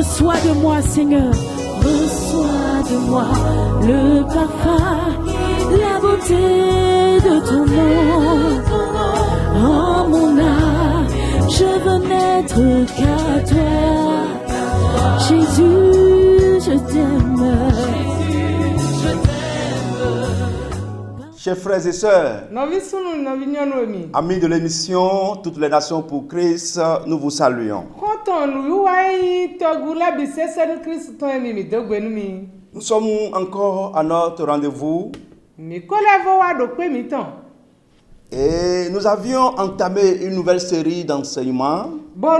Reçois de moi, Seigneur. Reçois de moi le parfum, la beauté de ton nom. Oh mon âme, je veux n'être qu'à toi. Jésus, je t'aime. Chers frères et sœurs, amis de l'émission Toutes les Nations pour Christ, nous vous saluons. Nous sommes encore à notre rendez-vous et nous avions entamé une nouvelle série d'enseignements dont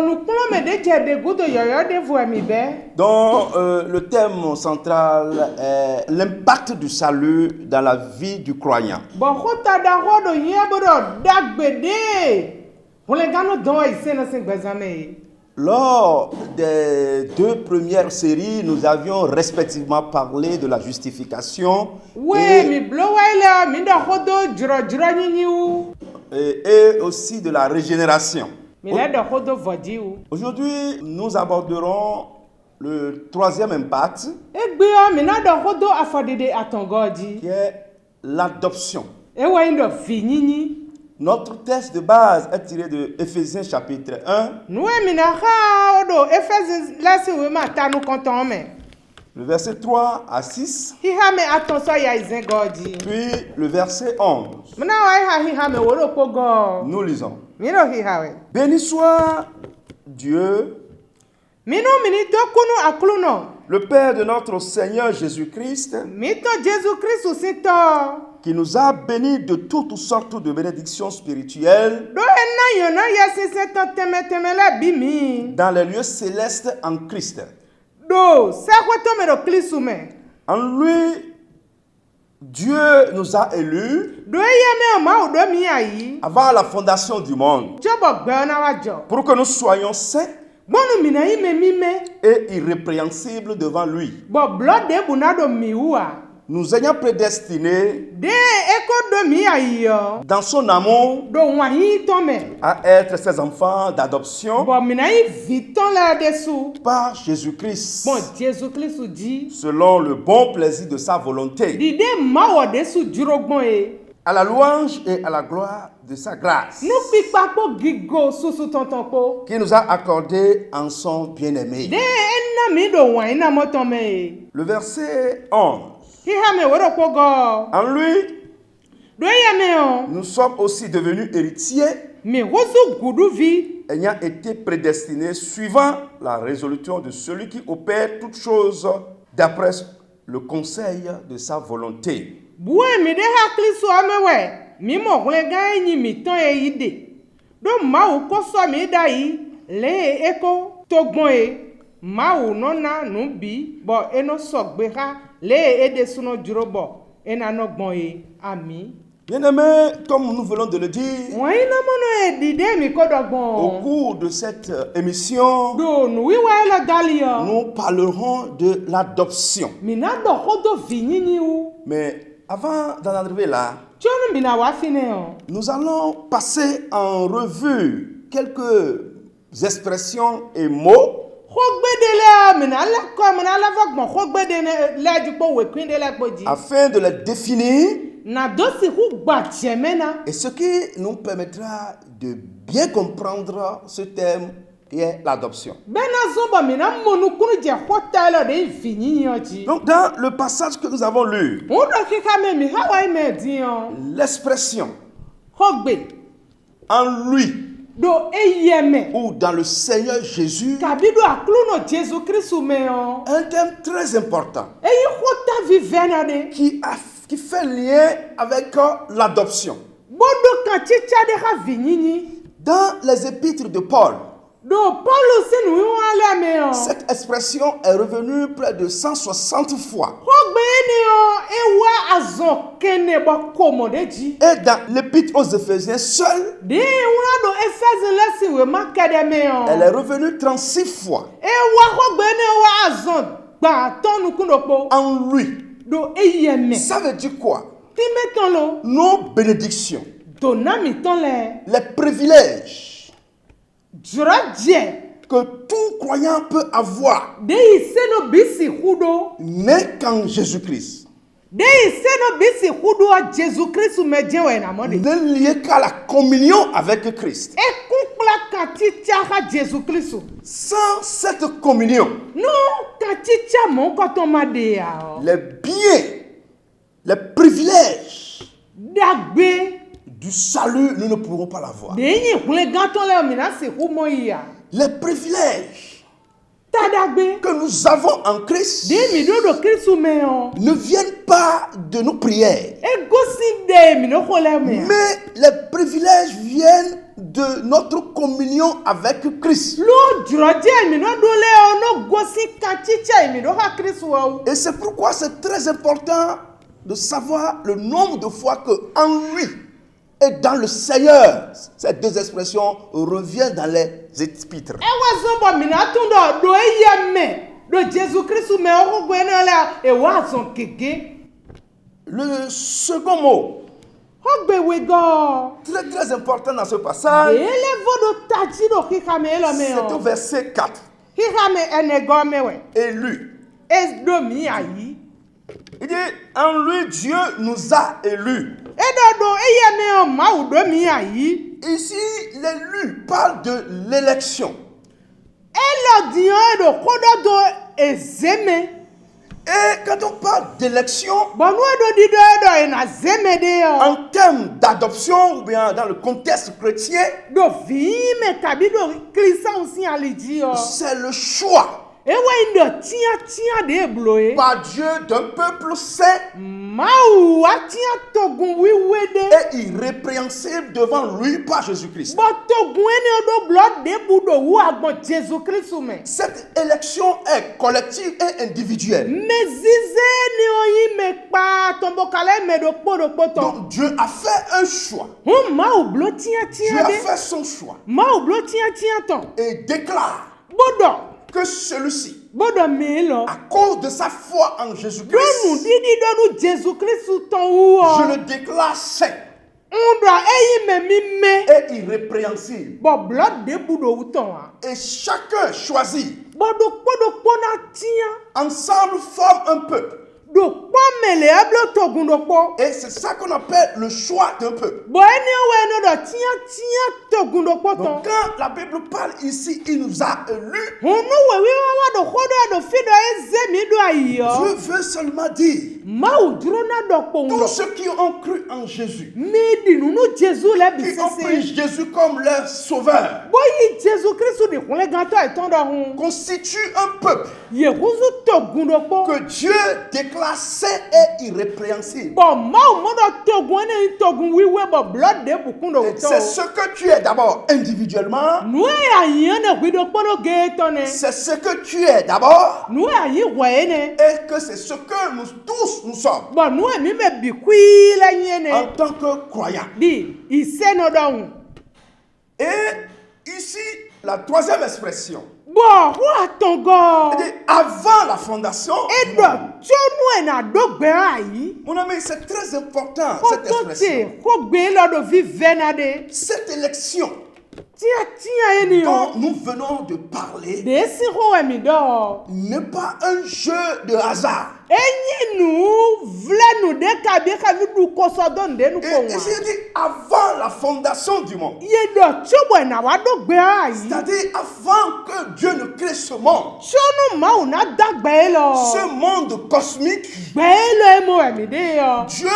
le thème central est l'impact du salut dans la vie du croyant. Lors des deux premières séries, nous avions respectivement parlé de la justification et aussi de la régénération. Aujourd'hui, nous aborderons le troisième impact, qui est l'adoption. Notre texte de base est tiré de Éphésiens chapitre 1, le verset 3 à 6, puis le verset 11. Nous lisons. Béni soit Dieu, le Père de notre Seigneur Jésus-Christ, qui nous a bénis de toutes sortes de bénédictions spirituelles dans les lieux célestes en Christ. En lui, Dieu nous a élus avant la fondation du monde pour que nous soyons saints et irrépréhensibles devant lui, nous ayant prédestinés dans son amour à être ses enfants d'adoption par Jésus-Christ, selon le bon plaisir de sa volonté, à la louange et à la gloire de sa grâce, qui nous a accordé en son bien-aimé. Le verset 11. En lui, nous sommes aussi devenus héritiers, ayant été prédestinés suivant la résolution de celui qui opère toutes choses d'après le conseil de sa volonté. Bien-aimés, comme nous venons de le dire, au cours de cette émission, nous parlerons de l'adoption. Mais avant d'en arriver là, nous allons passer en revue quelques expressions et mots afin de les définir et ce qui nous permettra de bien comprendre ce thème qui est l'adoption. Donc dans le passage que nous avons lu, l'expression en lui ou dans le Seigneur Jésus est un thème très important qui fait lien avec l'adoption. Dans les épîtres de Paul, cette expression est revenue près de 160 fois. Et dans l'épître aux Éphésiens seul, elle est revenue 36 fois. En lui. Ça veut dire quoi? Nos bénédictions, les privilèges que tout croyant peut avoir De iseno bisi hudo. n'est qu'en Jésus-Christ. De iseno bisi hudo a Jésus Christ mejewe na mode. N'est lié qu'à la communion avec Christ. E kunkla katicha ha Jésus Christ. Sans cette communion, No katicha mon kotomade ya. les biens, les privilèges Dagbe. du salut, nous ne pourrons pas l'avoir. De yi hule ganton le mina se humo ya. Les privilèges Tadagbe. que nous avons en Christ De mi do Christ meon. ne viennent pas de nos prières, E gosi de mi no hole me. mais les privilèges viennent de notre communion avec Christ. Lo droje mi no dole no gosi katicha mi do ha Christ wa. Et c'est pourquoi c'est très important de savoir le nombre de fois que en lui et dans le Seigneur, ces deux expressions reviennent dans les épîtres. Ewa zombo mina tundo do yeme do Jésus Christ me o gwena la e wa zon keke. Le second mot, Ho gbe we go. très très important dans ce passage, Ele vodo taji do kikame elo me c'est au o. verset 4. Kikame ene go me we. Élu. Es do mi ayi. Il dit, en lui, Dieu nous a élus. Edo do eyeme o ma u do mi ayi. Ici, l'élu parle de l'élection. Elo dion edo kodo do ezeme. Et quand on parle d'élection, Bonu edo dido edo ena zeme de yo. en termes d'adoption ou bien dans le contexte chrétien, Do vi me tabi do klisa usi aliji yo. c'est le choix Ewe indo tia de bloé. par Dieu d'un peuple saint Mau atia togun wiwede. et irrépréhensible devant lui par Jésus-Christ. Bo togun ene do blood de budo wu agbon Jésus Christ me. Cette élection est collective et individuelle. Me zize ni oyi me pa tombo kale me do poto. Donc Dieu a fait un choix. Mau blo tia Dieu a de. fait son choix Mau blo tia ton. et déclare Bodo. que celui-ci, Bodo me lo. à cause de sa foi en Donu Jésus-Christ, didi donu Jésus Christ ton wu. je le déclare saint Undra eyi me mi me. et irrépréhensible. Bo blood de budo wu ton wa. Et chacun choisit, Bodo na tia. ensemble forme un peuple. Do pomele ablo togun do po. Et c'est ça qu'on appelle le choix d'un peuple. Bo eni we no do tia togun do po ton. Donc quand la Bible parle ici, il nous a élus, Hunu we wi wa do khodo do fido ezemi do ayo. Dieu veut seulement dire, Ma u duro na do po tous ndo. ceux qui ont cru en Jésus, Medi nunu Jésus le qui ont pris bisese. Jésus comme leur sauveur, Bo yi Jésus Christ de kunle ganto eton do hun. constituent un peuple Ye huzu togun do po. que Dieu déclare saint et irrépréhensible. Bo ma u mo do togun ene togun wiwe bo blood de bukun do Et to. c'est ce que tu es d'abord individuellement, Nu ayi ne gwido podo ge tone. c'est ce que tu es d'abord, Nu ayi wene. et que c'est ce que nous tous nous sommes Bon, nous, mi me bikui la nyene. en tant que croyants. Di, ise no don. Et ici, la troisième expression, Bon, wa tongo. c'est avant la fondation du Edo, monde. chonu ena dogbe ayi. Mon ami, c'est très important cette Kotote, expression. ko gbe lo do vi venade. Cette élection Tia eni dont yo. nous venons de parler De si ho emi do. n'est pas un jeu de hasard. Enyi nu, vle nu de kabi du koso don de nu Et ko ici, wa. il dit avant la fondation du monde. Ye do, chobo ena wa dogbe ayi. C'est-à-dire avant que Dieu ne crée ce monde. Chonu ma u na dagbe lo. Ce monde cosmique, Gbe lo emo emi de yo. Dieu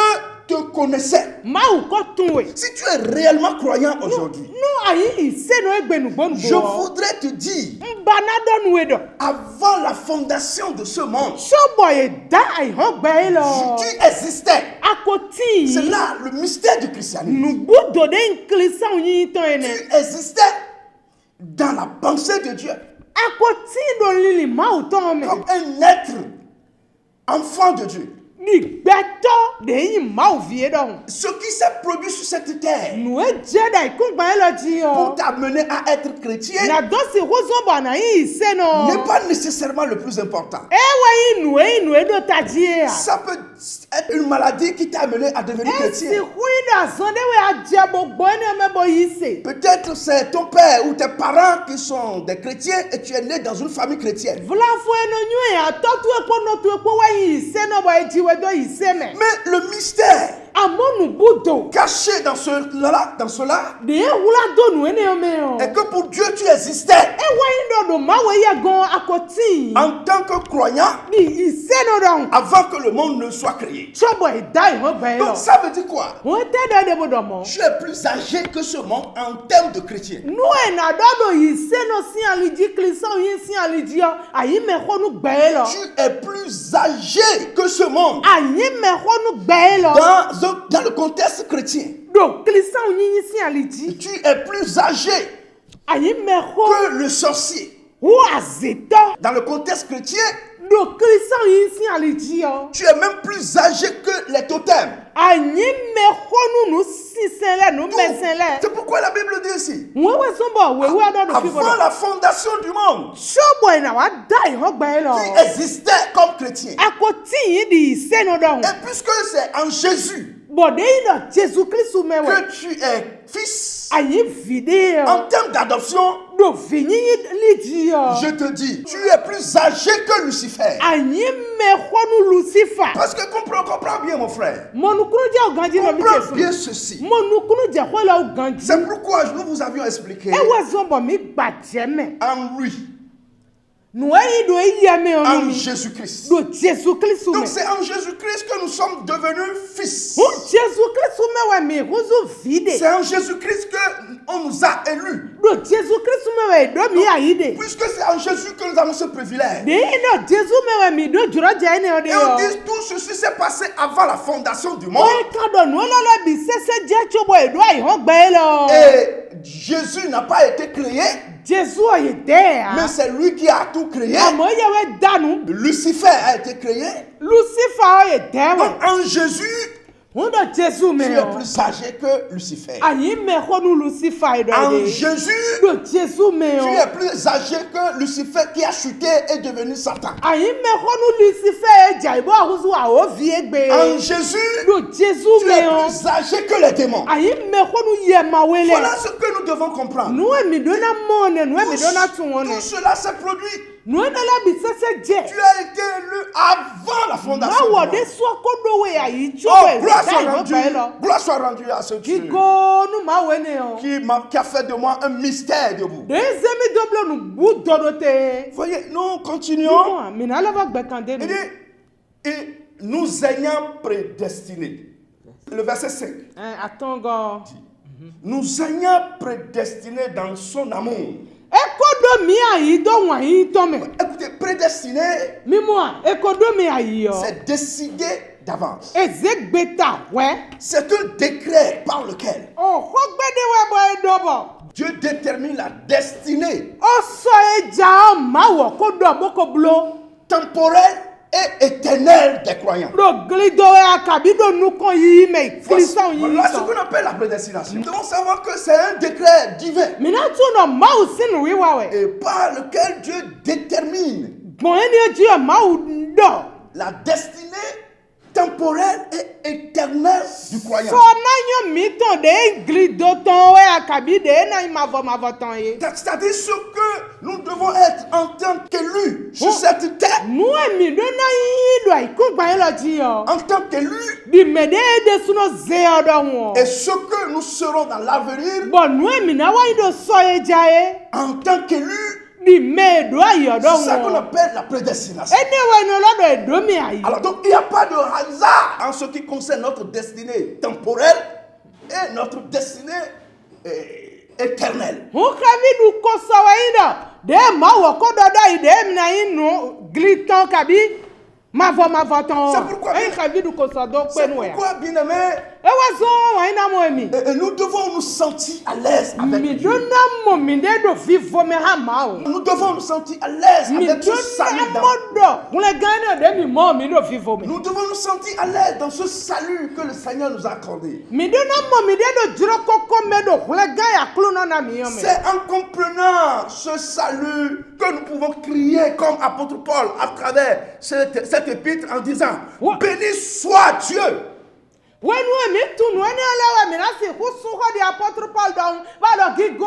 te connaissait. Ma u ko tun we. Si tu es réellement croyant aujourd'hui, No ayi ise no egbe nu gbonu je bo. voudrais te dire, Mbana don we do. avant la fondation de ce monde, Sobo ye da ai ho gbe lo. tu existais. Akoti. C'est là le mystère du christianisme. Nu budo de inklisa yin ton ene. Tu existais dans la pensée de Dieu Akoti do lili ma u ton me. comme un être enfant de Dieu. Ni gbeto de yin ma u vie don. Ce qui s'est produit sur cette terre Nu e je da ikun gba lo ji pour yo. t'amener à être chrétien Na do si hozo ba na yin ise no. n'est pas nécessairement le plus important. Ewe yin nu e do taji e a. Ça peut être une maladie qui t'a amené à devenir esi chrétien. huida zonde we adze gbogbo ene mebo yise. Peut-être c'est ton père ou tes parents qui sont des chrétiens et tu es né dans une famille chrétienne. Vlafo eno nyue atotu ekpo notu ekpo wa yise no bo ejiwe do yise me. Mais le mystère Amonu budo. caché dans cela De wula do nu ene ome o. est que pour Dieu tu existais Ewa indo do mawe ya gon akoti. en tant que croyant Ni ise no don. avant que le monde ne soit créé. Chobo idai ho gbe lo. Donc ça veut dire quoi? Won te do de bodo mo. Tu es plus âgé que ce monde en termes de chrétien. Nu ena do yise no si aliji klisan yin si aliji o. Ayi me ho nu gbe lo. Tu es plus âgé que ce monde Ayi me ho nu gbe lo. dans le contexte chrétien. Do klisan yin si aliji. Tu es plus âgé Ayi me ho que le sorcier. wo azeto. Dans le contexte chrétien, Do klisan yin si aliji o. tu es même plus âgé que les totems. Ayi me ho nu sisele nu Donc, mesele. c'est pourquoi la Bible dit ici, Wewe sombo wewe do do fi bodo. avant la fondation du monde, Chobo ina wa dai ho gbe lo. tu existais comme chrétien. Akoti yin di ise no don. Et puisque c'est en Jésus Bode ina Jesu Kristu mewe. que tu es fils, Ayi vide o. en termes d'adoption, Do fini liji o. je te dis, tu es plus âgé que Lucifer. Ayi me ho nu Lucifer. Parce que comprends bien mon frère. Monukunu je oganji no mi Comprends Jesu. bien ceci. Monukunu je ho la oganji. C'est pourquoi nous vous avions expliqué Ewe zombo mi gbaje me. en lui, Nu eyi do eyi me en onu mi. Jésus-Christ. Do Jesu Kristu me. Donc c'est en Jésus-Christ que nous sommes devenus fils. Hu Jesu Kristu mewe mi huzu vide. C'est en Jésus-Christ qu'on nous a élus. Do Jesu Kristu mewe do mi ayide. Puisque c'est en Jésus que nous avons ce privilège. De ino Jesu mewe mi do juro je ene ode Et on yo. dit tout ceci s'est passé avant la fondation du monde. O kado nu olole bi sese je chobo edo ayi ho gbe lo. Et Jésus n'a pas été créé, Jesu oye de a. mais c'est lui qui a tout créé. Amo yewe danu. Lucifer a été créé. Lucifer oye de Donc we. en Jésus, Hundo Jesu tu me es yo. plus âgé que Lucifer. Ayi me ho nu Lucifer edo En de. Jésus, Do Jesu me tu yo. es plus âgé que Lucifer qui a chuté et devenu Satan. Ayi me ho nu Lucifer eja ibo ahuzu a o vie En gbe. Jésus, Do Jesu tu me es yo. plus âgé que les démons. Ayi me ho nu yema wele. Voilà ce que nous devons comprendre. Nu emi do na mone, nu emi do na tuone. Tout cela s'est produit. Nu ena la bi sese je. Tu as été élu avant la fondation. Ma wo du de monde. so kodo we ayi Oh, chobo gloire e soit dai ho rendue, gbe lo. gloire soit rendue à ce Dieu Kiko nu ma we ne o. qui a fait de moi un mystère debout. De zemi doblo nu bu dodote. Voyez, nous continuons. Mo mi na lava gbe kande Il ni. dit, et nous ayant prédestinés. Le verset 5. Atongo. Nous ayant prédestinés dans son amour. Ekodo mi ayi do wan yi to me. Écoutez, prédestiné, Mi mo a ekodo mi ayi yo. c'est décidé d'avance. Eze gbeta we. C'est un décret par lequel O ho gbede we bo edobo. Dieu détermine la destinée O so eja o ma wo ko do bo ko blo. temporelle et éternelle des croyants. Do glido e akabi do nu kon yi me. Kristien yi Voilà ce so. qu'on appelle la prédestination. Nous devons savoir que c'est un décret divin Mi na tu no ma o sinu wi wa we. et par lequel Dieu détermine Bon eni eji o ma o do. la destinée temporelle et éternelle du croyant. So na nyo mi ton de glido ton we akabi de na ma vo ton yi. C'est-à-dire ce que nous devons être en tant qu'élus sur cette terre, Nu emi do na yi do ai ku gba yi lo ji yo. en tant qu'élus, Di me de suno ze o do won. et ce que nous serons dans l'avenir Bon nu emi na wa yi do so eja e. en tant qu'élus. Di me do ayi o do C'est ça qu'on won. appelle la prédestination. Ene we no lo do edo mi ayi. Alors donc il n'y a pas de hasard en ce qui concerne notre destinée temporelle et notre destinée éternelle. Hu kabi du ko so wa yi do. De ma wo ko do da yi de mi na yi nu gliton kabi ma vo ton. C'est pourquoi E kabi du ko so do pe C'est nu ya. pourquoi, bien-aimé, Ewa zo wa ina mo emi. Et nous devons nous sentir à l'aise avec Mi Dieu. dona mo mi de do vivo me ha ma o. Nous devons nous sentir à l'aise Mi avec ce dona salut. mo do. Ule gane de mi mo mi do vivo me. Nous devons nous sentir à l'aise dans ce salut que le Seigneur nous a accordé. Mi dona mo mi de do jiro koko me do. Ule ga ya klu no na mi yo me. C'est en comprenant ce salut que nous pouvons crier comme apôtre Paul à travers cette épître en disant Ouais. béni soit Dieu. Wenu mi tunu eni alawa mi na si husu ho di apôtre Paul don ba do gigo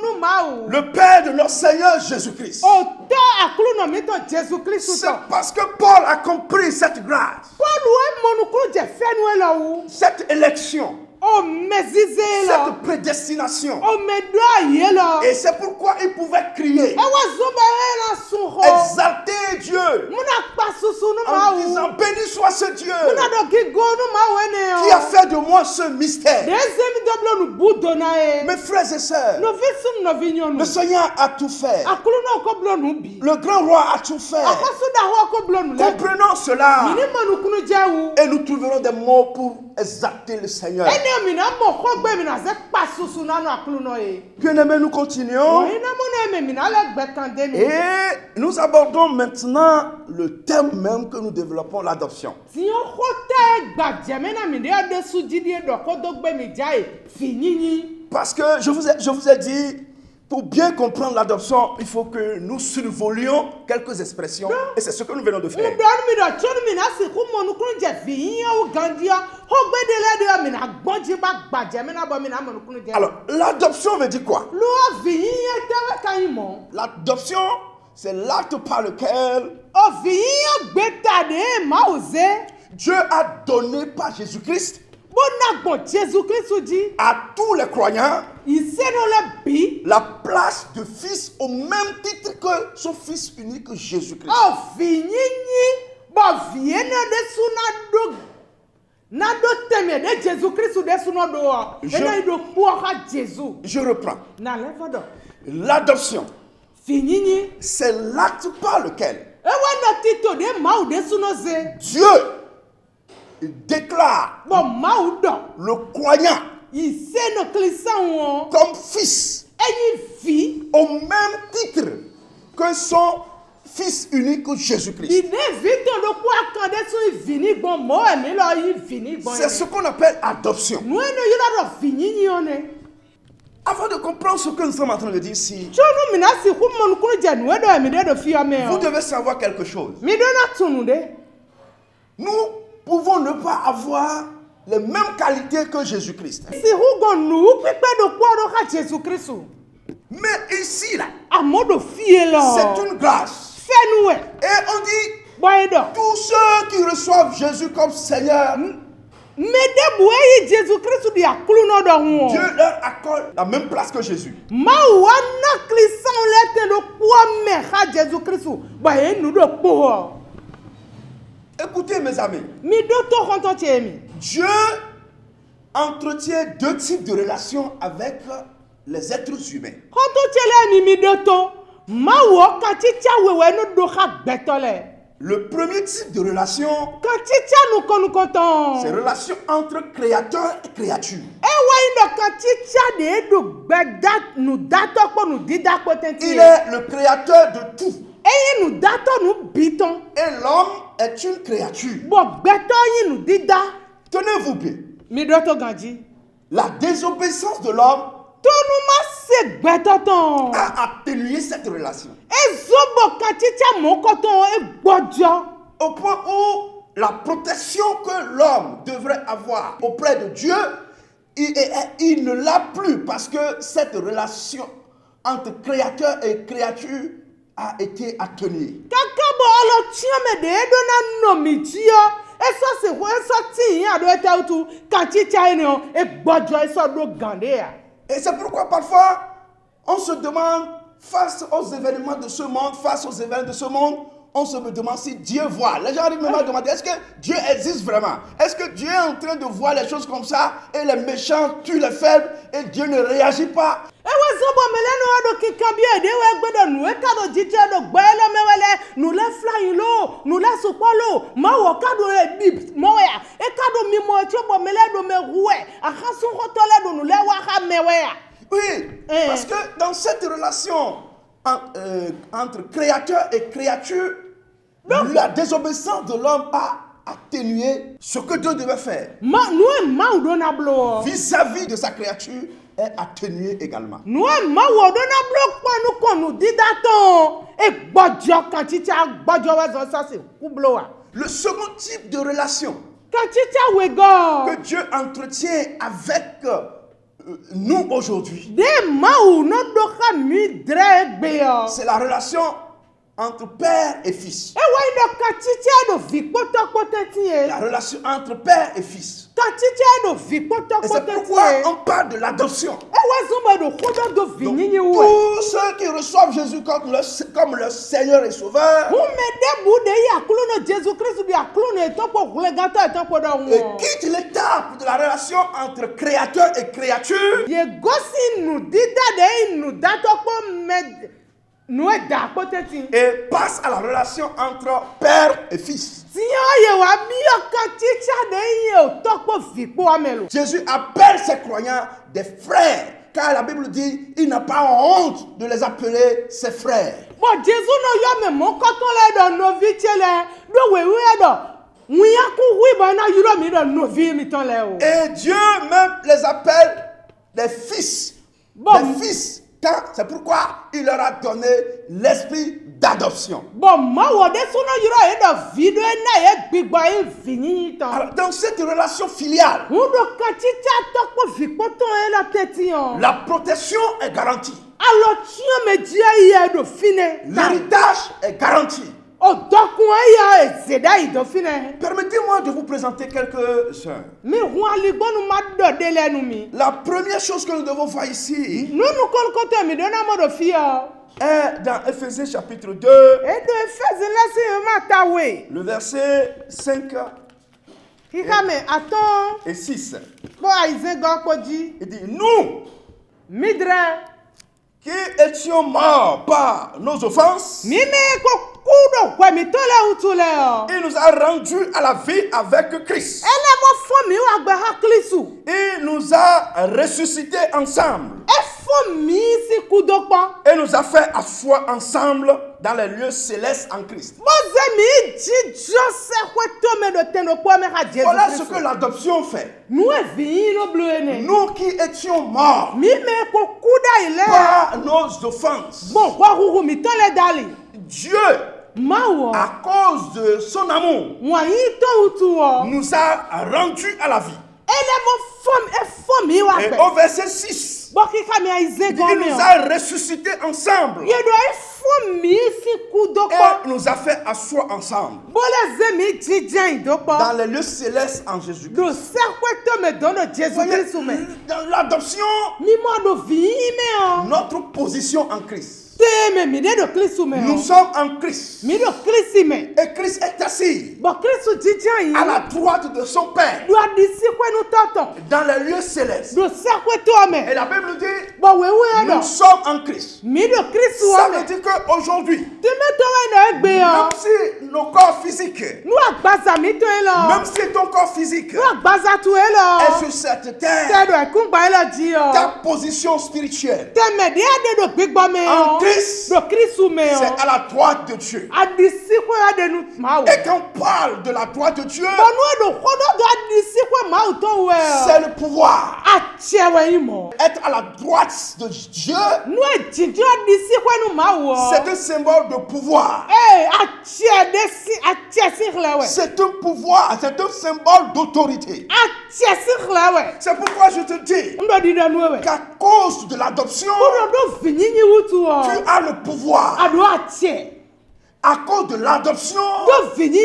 nu ma o. Le Père de notre Seigneur Jésus-Christ. O ta aklu no mi to Jésus Christ C'est to. parce que Paul a compris cette grâce, Paul we mo nu kru je fenu e lo o. cette élection, O mezize lo. cette prédestination. O me do aye lo. Et c'est pourquoi il pouvait crier, Ewa zumba he la su ho. exalter Dieu Muna pa susu nu ma en o. disant béni soit ce Dieu Muna do gigo nu ma o ene qui a o. fait de moi ce mystère. Deuxième double nu budo na e. Mes frères et sœurs, No visum no vinyo nu. le Seigneur a tout fait. Akulu no ko blo nu bi. Le grand roi a tout fait. Akosu da ho ko blo nu le. Comprenons cela Mini manu kunu jawu. et nous trouverons des mots pour exalter le Seigneur. Ene mi na mo ko gbe mi na se pa susu na no akulu no e. Bien-aimés, nous continuons Ina mo na me mi na le gbe kan de mi. et nous abordons maintenant le thème même que nous développons, l'adoption. Ti yo ko te gba je me na mi de ade su jidi e do ko do gbe mi ja e finini. Parce que je vous ai dit, pour bien comprendre l'adoption, il faut que nous survolions quelques expressions et c'est ce que nous venons de Mu faire. do mi do chonu mi na si ku mo nu kunu je finyin o gandia. Ho gbe de le de mi na gbonji ba gba je me na bo mi na mo nu kunu je. Alors, l'adoption veut dire quoi? Lo finyin e te we kan yi mo. L'adoption, c'est l'acte par lequel O finyin gbe ta de ma oze. Dieu a donné par Jésus-Christ Bo na gbon Jésus Christ di. à tous les croyants Ise no le bi. la place de fils au même titre que son fils unique Jésus-Christ. O finyin bo vie na de su na do teme de Jésus Christ de su no do o. Je- Ena do po ha Jésus. Je reprends. Na le fodo. L'adoption, Finyin. c'est l'acte par lequel E wa no tito de ma o de su no ze. Dieu déclare Bo ma o do. le croyant Ise no klisan won. comme fils Eyin fi. au même titre que son fils unique Jésus-Christ. Ine vito do po akan de su vini gbon mo emi lo yi vini gbon. C'est ce qu'on appelle adoption. Nou eno yi la do finyin one. Avant de comprendre ce que nous sommes en train de dire ici, Chonu mina si ku mo nu kunu je nu edo emi de do fi ame vous o. devez savoir quelque chose. Mi do na tunu de. Nous pouvons ne pas avoir les mêmes qualités que Jésus-Christ. Si hu go nu pipe do po do ka Jésus Christ. Mais ici, là, Amodo fie lo. c'est une grâce. Fenu e. Et on dit, Boy do. tous ceux qui reçoivent Jésus comme Seigneur, Me de bu eyi Jésus Christ di akulu no do hu. Dieu leur accorde la même place que Jésus. Ma wa na klisan le te do po me ha Jésus Christ. Boy nu do po o. Écoutez mes amis, Mi do to konto che mi. Dieu entretient deux types de relations avec les êtres humains. Konto che le mi do to. Ma wo ka chicha wewe no do ha gbeto le. Le premier type de relation, Ka chicha nu konu koton. c'est relation entre créateur et créature. E wa ino ka chicha de do gbeda nu dato po nu dida po tenti. Il est le créateur de tout. Eyi nu dato nu biton. Et l'homme est une créature. Bo gbeto yi nu dida. Tenez-vous bien. Mi do to ganji. La désobéissance de l'homme Tonu ma se gbeto ton. a atténué cette relation. E zobo ka chicha mo koton e gbojo. Au point où la protection que l'homme devrait avoir auprès de Dieu, il ne l'a plus parce que cette relation entre créateur et créature a été atténuée. Kaka bo olo chiome de edo na no mi chio. Eso se ho eso ti yin ado eta utu ka chicha ene o e gbojo eso do gande ya. Et c'est pourquoi parfois on se demande, face aux événements de ce monde, face aux événements de ce monde, on se demande si Dieu voit. Les gens arrivent même à demander, est-ce que Dieu existe vraiment? Est-ce que Dieu est en train de voir les choses comme ça et les méchants tuent les faibles et Dieu ne réagit pas? E wa zo Tsobo meleno ado kikambia de we gbedo nu e kado jije do gbele mewele nu le fly lo nu le sopolo ma wo kado e bip mo ya e kado mi mo tsobo meledo me ruwe a khasu hotole do nu le wa ha mewe ya. Oui, parce que dans cette relation entre créateur et créature, la désobéissance de l'homme a atténué ce que Dieu devait faire. Vis-à-vis de sa créature est atténué également. Le second type de relation que Dieu entretient avec nous aujourd'hui, c'est la relation entre père et fils. La relation entre père et fils. Et c'est pourquoi on parle de l'adoption. Donc, tous ceux qui reçoivent Jésus comme leur Seigneur et Sauveur et quittent l'étape de la relation entre créateur et créature et passent à la relation entre père et fils. Jésus appelle ses croyants des frères, car la Bible dit il n'a pas honte de les appeler ses frères. Et Dieu même les appelle des fils. Des fils. C'est pourquoi il leur a donné l'esprit d'adoption. Alors, dans cette relation filiale, la protection est garantie. L'héritage est garanti. Permettez-moi de vous présenter quelques-uns. La première chose que nous devons voir ici est dans Éphésiens chapitre 2, le verset 5 et 6. Il dit, nous qui étions morts par nos offenses, il nous a rendus à la vie avec Christ. Il nous a ressuscités ensemble. Et nous a fait asseoir ensemble dans les lieux célestes en Christ. Voilà ce que l'adoption fait. Nous qui étions morts par nos offenses, Dieu, à cause de son amour, nous a rendus à la vie. Et au verset 6, il nous a ressuscités ensemble. Et nous a fait asseoir ensemble dans les lieux célestes en Jésus-Christ. Dans l'adoption, notre position en Christ. Nous sommes en Christ. Et Christ est assis à la droite de son Père dans les lieux célestes. Et la Bible dit, nous sommes en Christ. Ça veut dire qu'aujourd'hui, même si nos corps physiques, même si ton corps physique est sur cette terre, ta position spirituelle en Christ, c'est à la droite de Dieu. Et quand on parle de la droite de Dieu, c'est le pouvoir. Être à la droite de Dieu, c'est un symbole de pouvoir. C'est un pouvoir, c'est un symbole d'autorité. C'est pourquoi je te dis qu'à cause de l'adoption, tu as le pouvoir. À cause de l'adoption, tu as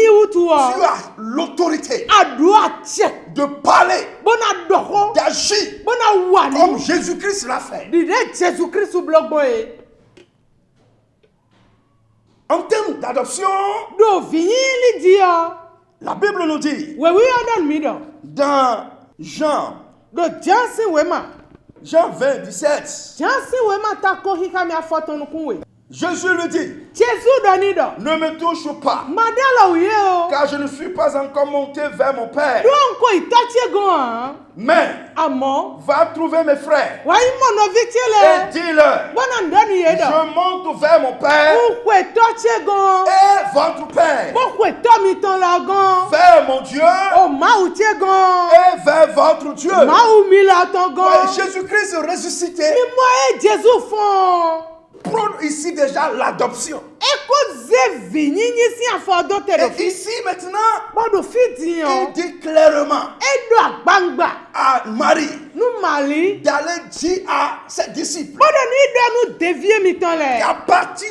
l'autorité de parler, d'agir comme Jésus-Christ l'a fait. En termes d'adoption, la Bible nous dit dans Jean Jean 20, 17. Jansi we mata ko hika mi afotonu kunwe. Jésus lui dit, Jésus doni do. ne me touche pas, Madala uye o. car je ne suis pas encore monté vers mon Père. Don ko itache gan. Mais Amo. va trouver mes frères Wa imo no et vitele. dis-leur, Bona ndoni ye do. je monte vers mon Père Ou ko itache gan. et votre Père, Bo ko tomi ton la gan. vers mon Dieu O ma ou tie gan. et vers votre Dieu. Ma ou mi la ton Ouais, gan. Jésus-Christ ressuscité Mi mo e Jésus font. prône ici déjà l'adoption. Eko ze vini ni si afodo te do Et fi. ici maintenant, Bodo fi di il yon. dit clairement Edo agbangba. à Marie Nou mali. d'aller dire à ses disciples Bodo ni do nou devie mi ton le. qu'à partir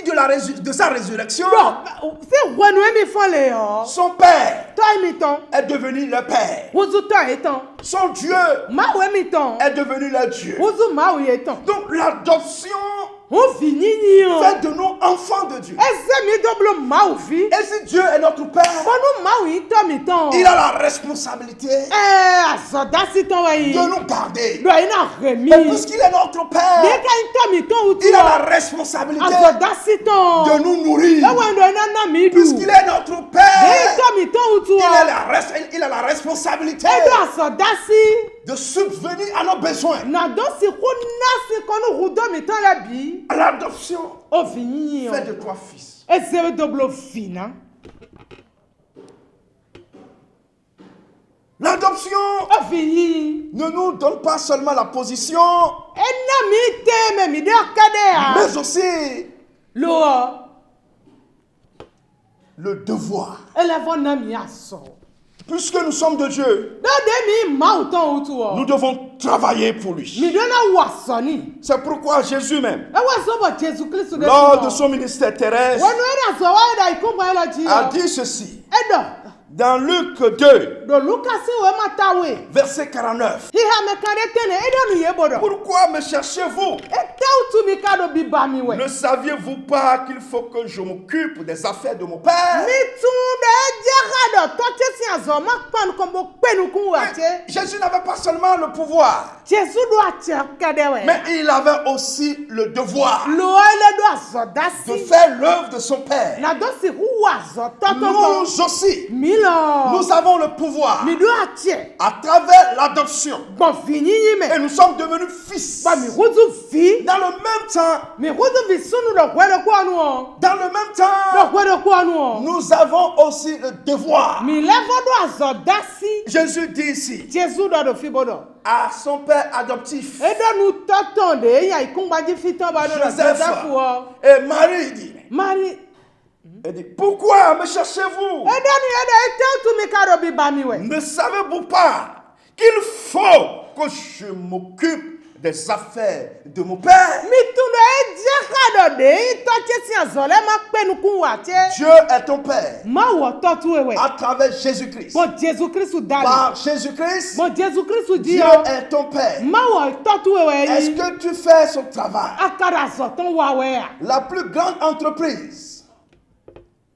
de sa résurrection, Bon, se wenu mi fon le yo. son Père Toi mi ton. est devenu le Père. Wuzu ton eton. Son Dieu Ma we mi ton. est devenu le Dieu. Wuzu ma ou eton. Donc l'adoption On vini ni yo. fait de nous enfants de Dieu. Ese mi doblo ma ou vi. Et si Dieu est notre Père, Bono ma ou ito mi ton. il a la responsabilité Azoda si ton we yi. de nous garder. Do ina remi. Et puisqu'il est notre Père, Deka ito mi ton utu. il a la responsabilité Azoda si ton. de nous nourrir. Ewe ndo ina na mi du. Puisqu'il est notre De Père, ito mi ton utu. il a la responsabilité Edo azoda si. de subvenir à nos besoins. Na do si ku nasi kono hudo mi ton la bi. L'adoption O vini yo. fait de toi fils. Ese doblo vina. L'adoption O vini. ne nous donne pas seulement la position, Ena mi te me mi de akade ya. mais aussi Lo. le devoir. Elevon na mi aso. Puisque nous sommes de Dieu, Do de mi ma uton utu o. nous devons travailler pour lui. Mi do na wasoni. C'est pourquoi Jésus même, Ewe so bo Jésus Christ de. lors de son ministère terrestre, Wonu era so wa da ikumba ela ji. a dit ceci. Edo. Dans Luc 2, Do Lucas we matawe. verset 49. Hiha me kare tene edo nu yebodo. Pourquoi me cherchez-vous? Ete utu mi kado bi ba mi we. Ne saviez-vous pas qu'il faut que je m'occupe des affaires de mon Père? Mi tunde jehado toche si azo ma pan kombo penu kun wache. Jésus n'avait pas seulement le pouvoir, Jésus do ache kade we. mais il avait aussi le devoir Lo ele do azo de dasi. faire l'œuvre de son Père. Na do si hu azo toto. Nous aussi, Milo. nous avons le pouvoir Mi do ache. à travers l'adoption. Bon fini Et me. nous sommes devenus fils. Ba mi huzu fi. Dans le même temps, Mi huzu fi sunu do kwede kwa nu o. dans le même Do temps, kwede kwa nu o. nous avons aussi le devoir. Mi levo do azo dasi. Jésus dit ici Jésus do fi bodo. à son Père adoptif, Edo nu toton de ya ikumba ji fitan ba do na Joseph Joseph o. et Marie dit, Mari. elle dit, pourquoi me cherchez-vous? Edo nu ede ete utu mi kado bi ba mi we. Ne savez-vous pas qu'il faut que je m'occupe des affaires de mon Père? Mi tunde e jehado de yi toche si azo le ma penu kun wache. Dieu est ton Père Ma wo totu wewe. à travers Jésus-Christ. Bo Jésus Christ dali. Par Jésus-Christ, Bo Jésus Christ di Dieu yo. est ton Père. Ma wo totu wewe Est-ce yi. que tu fais son travail? Akara azo ton wa we ya. La plus grande entreprise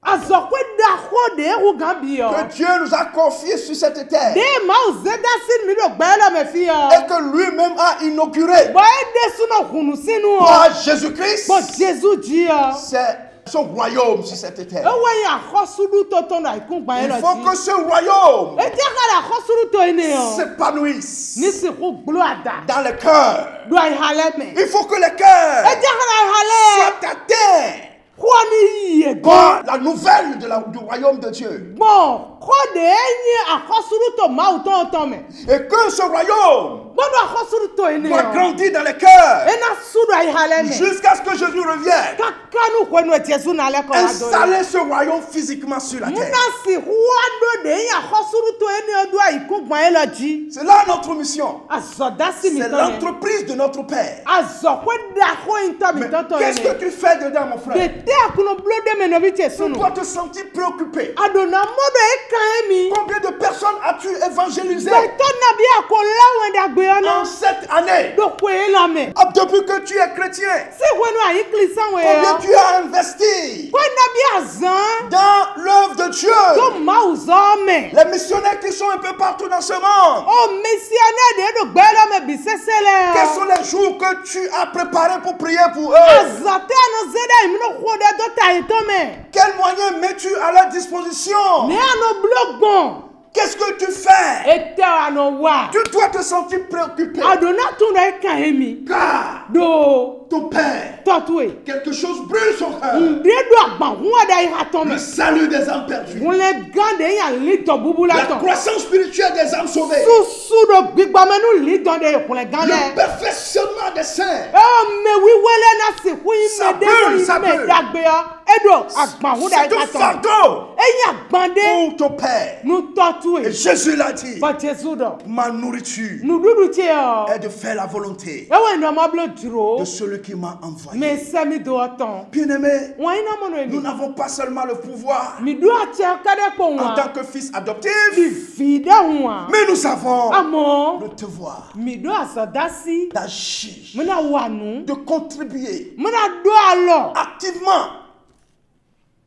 Azo kwe da ho de hu gambi yo. que Dieu nous a confiée sur cette terre De ma o zeda sin mi do gbelo me fi yo. et que lui-même a inauguré Bo e de suno hunu sinu o. par Jésus-Christ, Bo Jésus di yo. c'est son royaume sur cette terre. Ewe ya khosudu toton da ikumba Il elo faut ji. que ce royaume E jehada khosudu to ene yo. s'épanouisse Ni si hu glo ada. dans le cœur. Do ai hale me. Il faut que le cœur E jehada hale. soit atteint Kwani ye go. par la nouvelle du royaume de Dieu. Bon, ko de enyi akhosuru to ma uton to me. Et que ce royaume Bodo akhosuru to ene doit yo. grandir dans le cœur Ena sudu ai hale me. jusqu'à ce que Jésus revienne. Kakanu kwenu Jesu na le ko ado. Installer ce royaume physiquement sur la terre. Muna si huado de enyi akhosuru to ene do ai kugban elo ji. C'est là notre mission. Azoda si mi C'est to me. l'entreprise de notre Père. Azokwe da ko into mi Mais to to qu'est-ce que ene. tu fais dedans, mon frère? Bete akuno blode me no bi Tu Jesu dois no. te sentir préoccupé. Adona modo e kan mi. Combien de personnes as-tu évangélisé? Beto na bi akola wenda gbe gbéana. en cette année, Do kwe la me. depuis que tu es chrétien, Se wenu ayi klisa we combien yo. tu as investi Kwe na bi azan. dans l'œuvre de Dieu. To ma uzo me. Les missionnaires qui sont un peu partout dans ce monde, O mesiane de do gbela me bi sesele. quels sont les jours que tu as préparés pour prier pour eux? Azate no zeda imno khode do ta itome. Quels moyens mets-tu à leur disposition? Ne ano blogon. Qu'est-ce que tu fais? Ete ano wa. Tu dois te sentir préoccupé. Adona tunda ikahemi. Car Do ton Père, totwe. quelque chose brûle son cœur. Nde do agba huwa da ihatome. Le salut des âmes perdues. Wole gande ya lito bubula La ton. croissance spirituelle des âmes sauvées. Susu do gbigba menu lito de wole gande. Le perfectionnement des saints. Me wi wele na se hu Ça ime de brûle, ça ime brûle. dagbe yo. Edo agba hu da C'est un ihatome. fardeau Eya gbande pour ton Père. nu Et totwe. Jésus l'a dit, Ba Jesu do. ma nourriture Nu dudu tie yo. est de faire la volonté Ewe ndo mablo duro. de celui qui m'a envoyé. Me semi do oton. Bien-aimés, Wa ina mono nous eni. n'avons pas seulement le pouvoir Mi do ache kade ko en wa. tant que fils adoptif, Fide huwa. mais nous avons Amo. le devoir Mi do asodasi. d'agir, Muna wanu. de contribuer Muna do alo. activement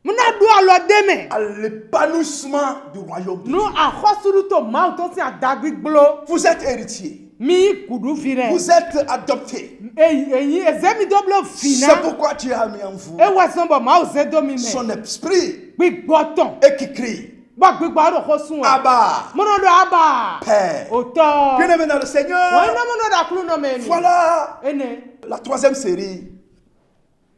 Muna do alo deme. à l'épanouissement du royaume de Nu Dieu. akhosuru to ma to si adagbi glo. Vous êtes héritier, Mi kudu vire. vous êtes adopté. Eyi ezemi doblo C'est fina. pourquoi Dieu a mis en vous E wa sombo ma o se do mi me. son esprit Gbigboton. et qui crie Ba gbigba ro khosun wa. Abba, Mono do aba. Père. Oto. Bien-aimé dans le Wa Seigneur, ina mono da klu no me ni. voilà Ene. la troisième série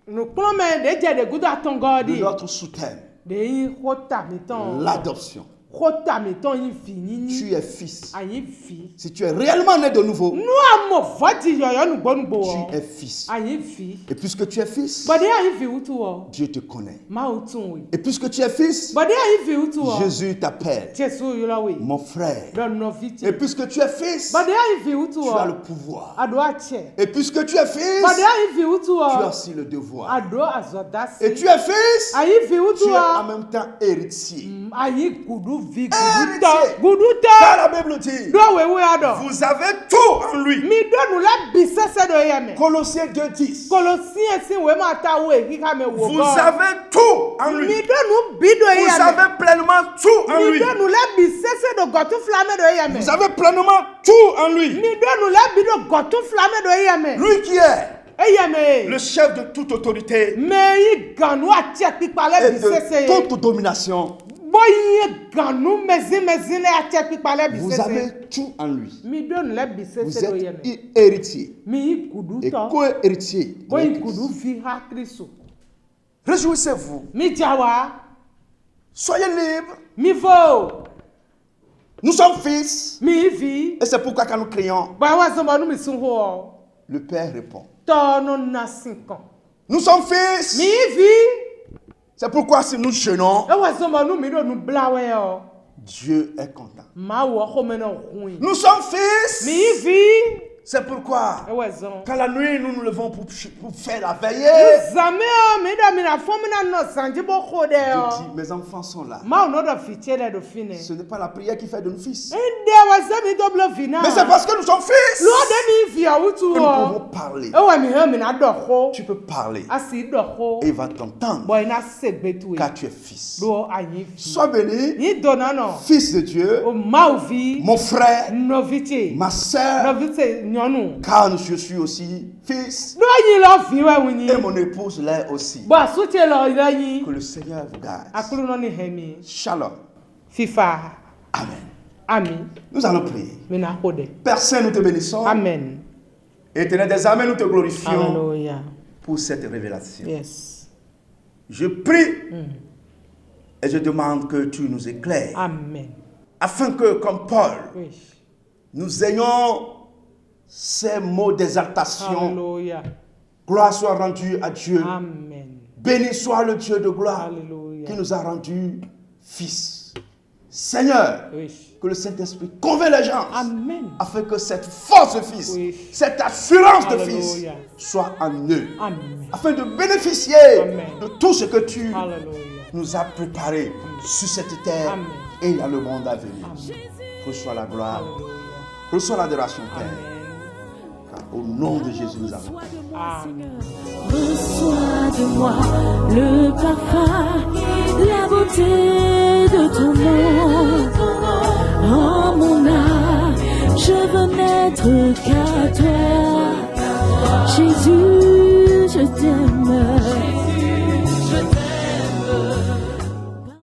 Nu klo me de je de gudu de atongodi. notre sous-thème, De yi khota mi ton. l'adoption. Khota mi ton yi fi ni. Tu es fils. Ayi fi. Si tu es réellement né de nouveau, Nu amo fati yoyo nu gbonugbo. tu es fils. Ayi fi. Et puisque tu es fils, Bade ayi fi utu wo. Dieu te connaît. Ma utun wi. Et puisque tu es fils, Bade ayi fi utu wo. Jésus t'appelle Jesu yola wi. mon frère. Don no viti. Et puisque tu es fils, Bade ayi fi utu tu wo. as le pouvoir. Ado ache. Et puisque tu es fils, Bade ayi fi utu tu as wo. aussi le devoir. Ado azodasi. Et tu es fils, Ayi fi utu tu es en wo. même temps héritier. Ayi kudu vi Héritier. gudu Car to. la Bible dit, Do wewe ado. vous avez tout en lui. Mi do nu la bisese do yeme. Colossiens 2:10. Kolosien si we ma ta we kika me wo. Vous avez tout en lui. Mi do nu bido Vous yeme. avez pleinement tout en Mi lui. do nu la bisese do gotu flame do yeme. Vous avez pleinement tout en lui. Mi do nu la bido gotu flame do yeme. Lui qui est Eyeme. le chef de toute autorité Me yi ganu ache pipale et bisese. de toute domination. Boyi ganu mezi le ache pipale Vous bisese. avez tout en lui. Mi do nu la Vous bisese do êtes yeme. héritier Mi yi kudu et to. co-héritier. Boyi avec kudu Christ. vi ha Kristo. Réjouissez-vous. Mi jawa. Soyez libres. Mi vo. Nous sommes fils. Mi vi. Et c'est pourquoi quand nous crions, Ba wa zomba nu mi sun ho. le Père répond. To no na sinkan. Nous sommes fils. Mi vi. C'est pourquoi si nous jeûnons, E wa zomba nu mi do nu blawe yo. Dieu est content. Ma wo ho me no hui. Nous sommes fils. Mi vi. C'est pourquoi E wa zon. quand la nuit nous nous levons pour faire la veillée, Zame o mi do mi na fo mi na no sanji bo ho de je yo. dis, mes enfants sont là. Ma no do fiche de do fine. Ce n'est pas la prière qui fait de nous fils. Inde wa zami do blo vina. Mais c'est parce que nous sommes fils Lo de mi vi a wutu que nous o. pouvons parler. E wa mi he mi na do ho. Tu peux parler Asi do ho. et il va t'entendre Boy na segbetu e. car tu es fils. Do ayi fi. Sois béni, Ni do na no. fils de Dieu, O ma o vi. mon frère, No vite. ma sœur, No vite nyonu. car je suis aussi fils Do yi lo fi we wini. et mon épouse l'est aussi. Bo asute lo ira yi. Que le Seigneur vous garde. Akulu no ni hemi. Shalom. Fifa. Amen. Amen. Nous allons prier. Mina hode. Père Saint, nous te bénissons. Amen. Éternel des armées, nous te glorifions Hallelujah. pour cette révélation. Yes. Je prie et je demande que tu nous éclaires Amen. afin que, comme Paul, Oui. nous ayons ces mots d'exaltation. Hallelujah. Gloire soit rendue à Dieu. Amen. Béni soit le Dieu de gloire Hallelujah. qui nous a rendus fils. Seigneur, Oui. que le Saint-Esprit convainc les gens Amen. afin que cette force de fils, Oui. cette assurance de fils Alléluia. soit en eux. Amen. Afin de bénéficier Amen. de tout ce que tu Hallelujah. nous as préparé sur cette terre Amen. et dans le monde à venir. Amen. Reçois la gloire, Hallelujah. reçois l'adoration, Père. Amen. Au nom de Jésus, nous avons. Reçois de moi le parfum, la beauté de ton nom. En mon âme, je veux n'être qu'à toi, Jésus.